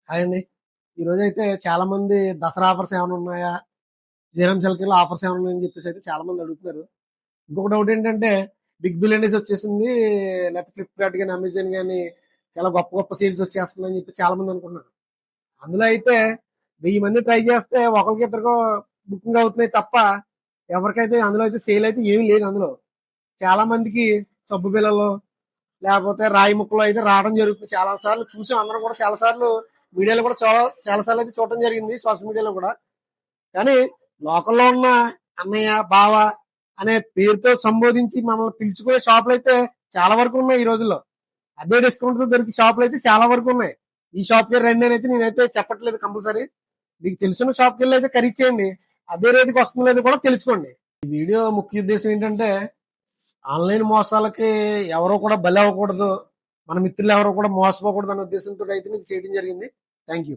Hi అండి. ఈరోజు అయితే చాలా మంది దసరా ఆఫర్స్ ఏమైనా ఉన్నాయా, జీరం చలకీలో ఆఫర్స్ ఏమైనా ఉన్నాయని చెప్పేసి అయితే చాలా మంది అడుగుతున్నారు. ఇంకొక డౌట్ ఏంటంటే బిగ్ బిలియన్ డేస్ వచ్చేసింది, లేకపోతే ఫ్లిప్కార్ట్ కానీ అమెజాన్ కానీ చాలా గొప్ప గొప్ప సేల్స్ వచ్చేస్తుందని చెప్పి చాలా మంది అనుకుంటున్నారు. అందులో అయితే 1000 మంది ట్రై చేస్తే ఒకరికి ఇద్దరికో బుకింగ్ అవుతున్నాయి తప్ప ఎవరికైతే అందులో అయితే సేల్ అయితే ఏమీ లేదు. అందులో చాలా మందికి సబ్బు బిళ్ళలు లేకపోతే రాయి ముక్కలు అయితే రావడం జరుగుతుంది. చాలా సార్లు చూసాం, అందరం కూడా చాలా సార్లు మీడియాలో కూడా చాలా సార్లు అయితే చూడటం జరిగింది, సోషల్ మీడియాలో కూడా. కానీ లోకల్లో ఉన్న అన్నయ్య బావ అనే పేరుతో సంబోధించి మనల్ని పిలుచుకునే షాపులు అయితే చాలా వరకు ఉన్నాయి ఈ రోజుల్లో. అదే డిస్కౌంట్ తో దొరికి షాపులు అయితే చాలా వరకు ఉన్నాయి. ఈ షాప్ కి రండి అని అయితే నేనైతే చెప్పట్లేదు. కంపల్సరీ మీకు తెలిసిన షాప్కి వెళ్ళి అయితే ఖరీదు చేయండి, అదే రేటుకి వస్తుందో లేదో కూడా తెలుసుకోండి. ఈ వీడియో ముఖ్య ఉద్దేశం ఏంటంటే ఆన్లైన్ మోసాలకి ఎవరో కూడా బలి అవ్వకూడదు, మన మిత్రులు ఎవరో కూడా మోసపోకూడదు అనే ఉద్దేశంతో అయితే నేను చేయడం జరిగింది. Thank you.